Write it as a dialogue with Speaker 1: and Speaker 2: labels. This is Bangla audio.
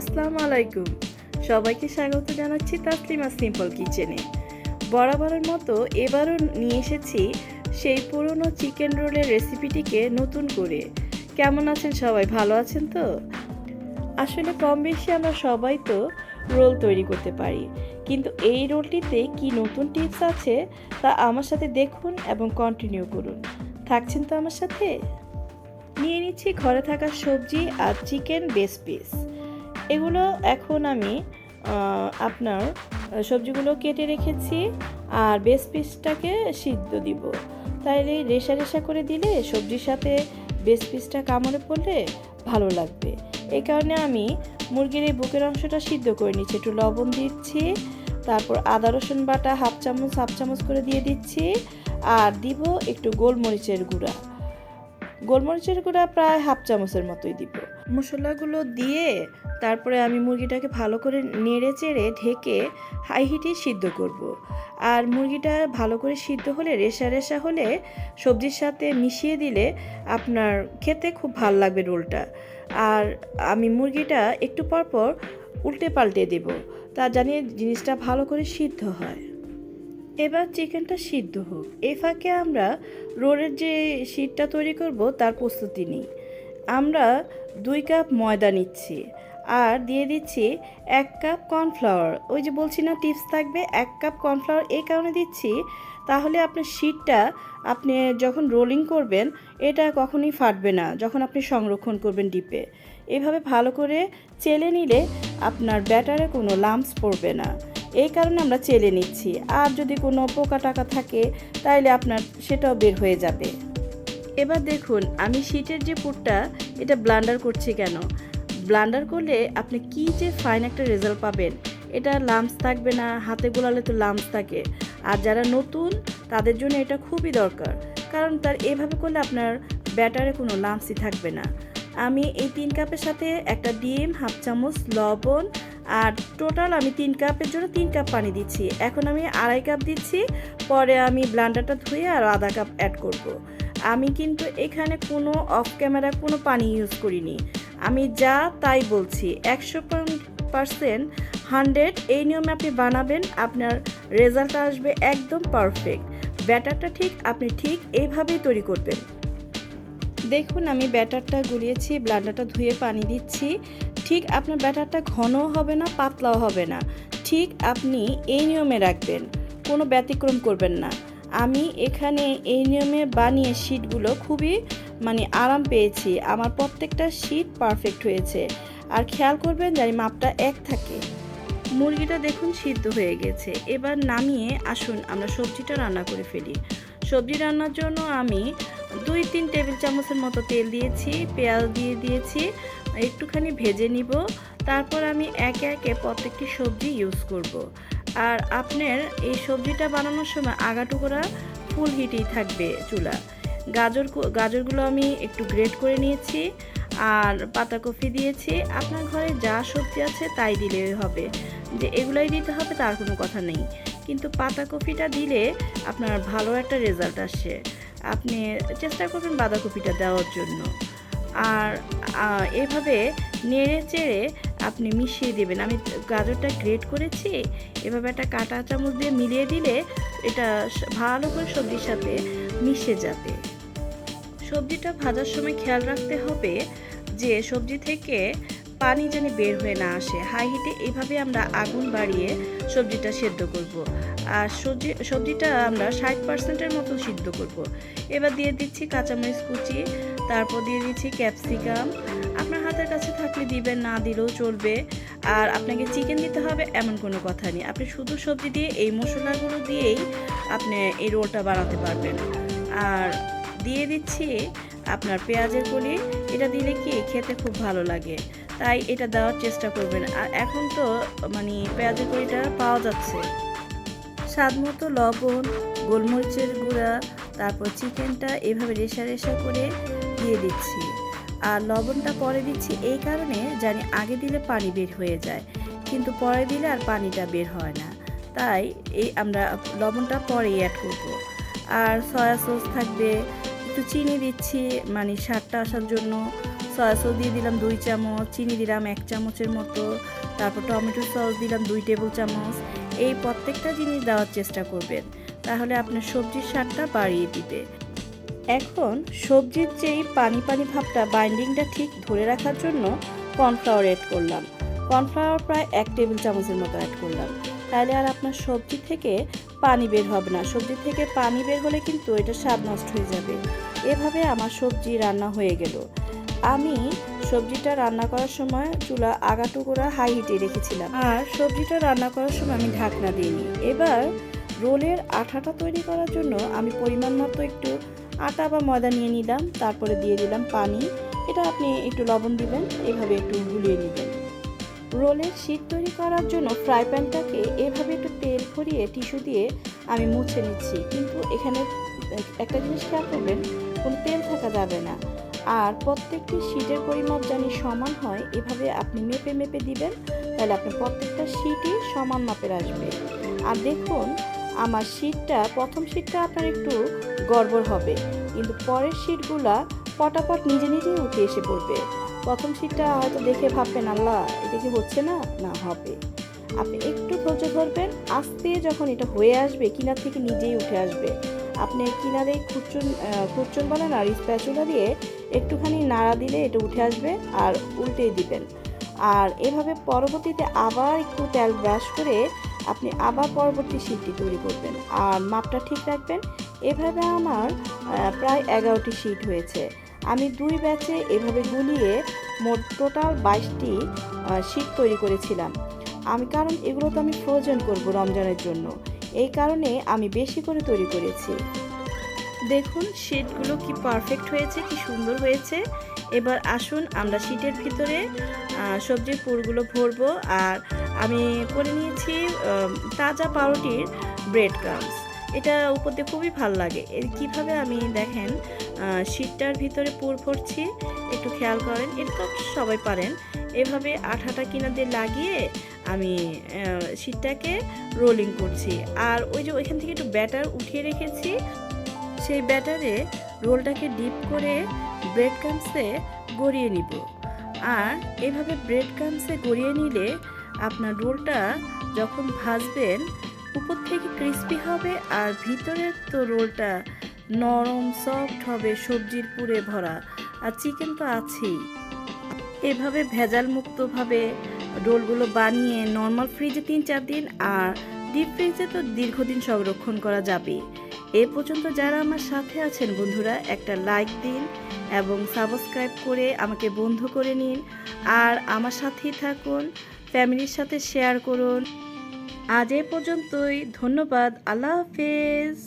Speaker 1: আসসালামু আলাইকুম। সবাইকে স্বাগত জানাচ্ছি তাসলিমা সিম্পল কিচেনে। বরাবরের মতো এবারও নিয়ে এসেছি সেই পুরনো চিকেন রোলের রেসিপিটিকে নতুন করে। কেমন আছেন সবাই, ভালো আছেন তো? আসলে কম বেশি আমরা সবাই তো রোল তৈরি করতে পারি, কিন্তু এই রোলটিতে কি নতুন টিপস আছে তা আমার সাথে দেখুন এবং কন্টিনিউ করুন। থাকছেন তো আমার সাথে? নিয়ে নিচ্ছি ঘরে থাকা সবজি আর চিকেন বেস পিস। এগুলো এখন আমি আপনার সবজিগুলো কেটে রেখেছি আর বেস পিসটাকে সিদ্ধ দিব। তাইলে রেশা রেশা করে দিলে সবজির সাথে বেস পিসটা কামড়ে পড়লে ভালো লাগবে। এই কারণে আমি মুরগির এই বুকের অংশটা সিদ্ধ করে নিচ্ছি। একটু লবণ দিচ্ছি, তারপর আদা রসুন বাটা হাফ চামচ করে দিয়ে দিচ্ছি, আর দিব একটু গোলমরিচের গুঁড়া প্রায় হাফ চামচের মতোই দিব। মশলাগুলো দিয়ে তারপরে আমি মুরগিটাকে ভালো করে নেড়ে চেড়ে ঢেকে হাই হিটে সিদ্ধ করব। আর মুরগিটা ভালো করে সিদ্ধ হলে রেশা রেশা হলে সবজির সাথে মিশিয়ে দিলে আপনার খেতে খুব ভালো লাগবে রোলটা। আর আমি মুরগিটা একটু পর পর উল্টে পাল্টে দেব, তা জানিয়ে জিনিসটা ভালো করে সিদ্ধ হয়। এবার চিকেনটা সিদ্ধ হোক, এ ফাঁকে আমরা রোলের যে শীটটা তৈরি করব তার প্রস্তুতি নিই। আমরা 2 কাপ ময়দা নিচ্ছি আর দিয়ে দিচ্ছি 1 কাপ কর্নফ্লাওয়ার। ওই যে বলছি না টিপস থাকবে, 1 কাপ কর্নফ্লাওয়ার এই কারণে দিচ্ছি, তাহলে আপনার শীটটা আপনি যখন রোলিং করবেন এটা কখনোই ফাটবে না যখন আপনি সংরক্ষণ করবেন ডিপে। এভাবে ভালো করে চেলে নিলে আপনার ব্যাটারে কোনো লাম্পস পড়বে না, এই কারণে আমরা চেলে নিচ্ছি। আর যদি কোনো পোকা টাকা থাকে তাহলে আপনার সেটাও বের হয়ে যাবে। এবার দেখুন আমি শীটের যে পুরটা এটা ব্লান্ডার করছি কেন। ব্লান্ডার করলে আপনি কি যে ফাইন একটা রেজাল্ট পাবেন, এটা লাম্পস থাকবে না, হাতে গোলালে তো লাম্পস থাকে। আর যারা নতুন তাদের জন্য এটা খুবই দরকার, কারণ তার এভাবে করলে আপনার ব্যাটারে কোনো লাম্পসই থাকবে না। আমি এই 3 কাপের সাথে একটা ডিম, হাফ চামচ লবণ, আর টোটাল আমি 3 কাপের জন্য 3 কাপ পানি দিচ্ছি। এখন আমি 2.5 কাপ দিচ্ছি, পরে আমি ব্লান্ডারটা ধুয়ে আর আধা কাপ অ্যাড করব। আমি কিন্তু এখানে কোনো অফ ক্যামেরা কোনো পানি ইউজ করিনি, আমি যা তাই বলছি। 100% 100 এই নিয়মে আপনি বানাবেন, আপনার রেজাল্ট আসবে একদম পারফেক্ট। ব্যাটারটা আপনি ঠিক এইভাবেই তৈরি করবেন। দেখুন আমি ব্যাটারটা গুলিয়েছি, ব্লান্ডারটা ধুয়ে পানি দিচ্ছি। ঠিক আপনার ব্যাটারটা ঘনও হবে না, পাতলাও হবে না, ঠিক আপনি এই নিয়মে রাখবেন, কোনো ব্যতিক্রম করবেন না। আমি এখানে এই নিয়মে বানিয়ে শীটগুলো খুবই আরাম পেয়েছি, আমার প্রত্যেকটা শীট পারফেক্ট হয়েছে। আর খেয়াল করবেন যেন মাপটা এক থাকে। মুরগিটা দেখুন সিদ্ধ হয়ে গেছে, এবার নামিয়ে আসুন আমরা সবজিটা রান্না করে ফেলি। সবজি রান্নার জন্য আমি 2-3 টেবিল চামচের মতো তেল দিয়েছি, পেঁয়াজ দিয়ে দিয়েছি, একটুখানি ভেজে নিব। তারপর আমি একে একে প্রত্যেকটি সবজি ইউজ করব। আর আপনার এই সবজিটা বানানোর সময় আগাটুকরা ফুল হিটেই থাকবে চুলা। গাজরগুলো আমি একটু গ্রেট করে নিয়েছি, আর পাতাকপি দিয়েছি। আপনার ঘরে যা সবজি আছে তাই দিলেই হবে, যে এগুলাই দিতে হবে তার কোনো কথা নেই, কিন্তু পাতাকপিটা দিলে আপনার ভালো একটা রেজাল্ট আসে। আপনি চেষ্টা করবেন বাঁধাকপিটা দেওয়ার জন্য। আর এভাবে নেড়ে চেড়ে আপনি মিশিয়ে দেবেন। আমি গাজরটা গ্রেট করেছি, এভাবে একটা কাঁটা চামচ দিয়ে মিলিয়ে দিলে এটা ভালো করে সবজির সাথে মিশে যাবে। সবজিটা ভাজার সময় খেয়াল রাখতে হবে যে সবজি থেকে পানি যেন বের হয়ে না আসে। হাই হিটে এইভাবে আমরা আগুন বাড়িয়ে সবজিটা সেদ্ধ করব। আর সবজিটা আমরা 60%-এর মতো সিদ্ধ করব। এবার দিয়ে দিচ্ছি কাঁচামরিচ কুচি, তারপর দিয়ে দিচ্ছি ক্যাপসিকাম। আপনার হাতের কাছে থাকলে দিবেন, না দিলেও চলবে। আর আপনাকে চিকেন দিতে হবে এমন কোনো কথা নেই, আপনি শুধু সবজি দিয়ে এই মশলাগুলো দিয়েই আপনি এই রোলটা বানাতে পারবেন। আর দিয়ে দিচ্ছি আপনার পেঁয়াজের কলি, এটা দিলে কি খেতে খুব ভালো লাগে, তাই এটা দেওয়ার চেষ্টা করবেন। আর এখন তো পেঁয়াজের কলিটা পাওয়া যাচ্ছে। স্বাদ মতো লবণ, গোলমরিচের গুঁড়া, তারপর চিকেনটা এভাবে রেশা রেশা করে দিয়ে দিচ্ছি। আর লবণটা পরে দিচ্ছি এই কারণে জানি আগে দিলে পানি বের হয়ে যায়, কিন্তু পরে দিলে আর পানিটা বের হয় না, তাই আমরা লবণটা পরেই অ্যাড করব। আর সয়া সস থাকবে, একটু চিনি দিচ্ছি স্বাদটা আসার জন্য। সয়া সস দিয়ে দিলাম 2 চামচ, চিনি দিলাম 1 চামচের মতো, তারপর টমেটো সস দিলাম 2 টেবিল চামচ। এই প্রত্যেকটা জিনিস দেওয়ার চেষ্টা করবেন, তাহলে আপনার সবজির স্বাদটা বাড়িয়ে দিবে। এখন সবজির যেই পানি পানি ভাবটা বাইন্ডিংটা ঠিক ধরে রাখার জন্য কর্নফ্লাওয়ার অ্যাড করলাম। কর্নফ্লাওয়ার প্রায় 1 টেবিল চামচের মতো অ্যাড করলাম। তাহলে আর আপনার সবজি থেকে পানি বের হবে না। সবজি থেকে পানি বের হলে কিন্তু এটা স্বাদ নষ্ট হয়ে যাবে। এভাবে আমার সবজি রান্না হয়ে গেল। আমি সবজিটা রান্না করার সময় চুলা আগাটুকুরা হাই হিটে রেখেছিলাম, আর সবজিটা রান্না করার সময় আমি ঢাকনা দিইনি। এবার রোলের আঠাটা তৈরি করার জন্য আমি পরিমাণ মতো একটু আটা বা ময়দা নিয়ে নিলাম, তারপরে দিয়ে দিলাম পানি। এটা আপনি একটু লবণ দিবেন, এভাবে একটু গুলিয়ে নেবেন। রোলের শীট তৈরি করার জন্য ফ্রাই প্যানটাকে এভাবে একটু তেল ভরিয়ে টিস্যু দিয়ে আমি মুছে নিচ্ছি, কিন্তু এখানে একটা জিনিস খেয়াল করবেন, কোনো তেল থাকা যাবে না। আর প্রত্যেকটি শীটের পরিমাপ জানি সমান হয়, এভাবে আপনি মেপে মেপে দিবেন, তাহলে আপনার প্রত্যেকটা শীটই সমান মাপের আসবে। আর দেখুন আমার শীটটা, প্রথম শীটটা আপনার একটু গড়বড় হবে, কিন্তু পরের শীটগুলা পটাপট নিজে নিজেই উঠে এসে পড়বে। প্রথম শীটটা হয়তো দেখে ভাববেন আল্লাহ এটা কি হচ্ছে না, না হবে। আপনি একটু ধৈর্য ধরবেন, আস্তে যখন এটা হয়ে আসবে কিনার থেকে নিজেই উঠে আসবে। আপনি কিনারে খুরচুন বলেন আর স্প্যাচুলা দিয়ে একটুখানি নাড়া দিলে এটা উঠে আসবে, আর উল্টেই দিবেন। আর এভাবে পরবর্তীতে আবার একটু তেল ব্রাশ করে আপনি আবার পরবর্তী শীটটি তৈরি করবেন, আর মাপটা ঠিক রাখবেন। এভাবে আমার প্রায় 11টি শীট হয়েছে। আমি 2 ব্যাচে এভাবে গুলিয়ে মোট টোটাল 22টি শীট তৈরি করেছিলাম। কারণ এগুলো তো আমি ফ্রোজেন করব রমজানের জন্য, এই কারণে আমি বেশি করে তৈরি করেছি। দেখুন শীটগুলো কি পারফেক্ট হয়েছে, কি সুন্দর হয়েছে। এবার আসুন আমরা শীটের ভিতরে সবজির পুরগুলো ভরবো। আর আমি করে নিয়েছি তাজা পাউরুটির ব্রেড ক্রাম্বস। এটা উপর দিয়ে খুবই ভালো লাগে। কিভাবে আমি দেখেন শীটটার ভিতরে পুর ভরছি, একটু খেয়াল করেন, এটা তো সবাই পারেন। এভাবে আঠাটা কিনার দিয়ে লাগিয়ে আমি শীটটাকে রোলিং করছি। আর ওই যে ওইখান থেকে একটু ব্যাটার উঠিয়ে রেখেছি, সেই ব্যাটারে রোলটাকে ডিপ করে ব্রেড ক্রাম্বসে গড়িয়ে নিব। আর এভাবে ব্রেড ক্রাম্বসে গড়িয়ে নিলে আপনার রোলটা যখন ভাজবেন উপর থেকে ক্রিস্পি হবে, আর ভিতরের তো রোলটা নরম সফট হবে, সবজির পুরে ভরা, আর চিকেন তো আছেই। এভাবে ভেজাল মুক্তভাবে রোলগুলো বানিয়ে নর্মাল ফ্রিজে 3-4 দিন, আর ডিপ ফ্রিজে তো দীর্ঘদিন সংরক্ষণ করা যাবে। এ পর্যন্ত যারা আমার সাথে আছেন বন্ধুরা, একটা লাইক দিন এবং সাবস্ক্রাইব করে আমাকে বন্ধু করে নিন, আর আমার সাথেই থাকুন, ফ্যামিলির সাথে শেয়ার করুন। আজ এ পর্যন্তই, ধন্যবাদ, আল্লাহ হাফেজ।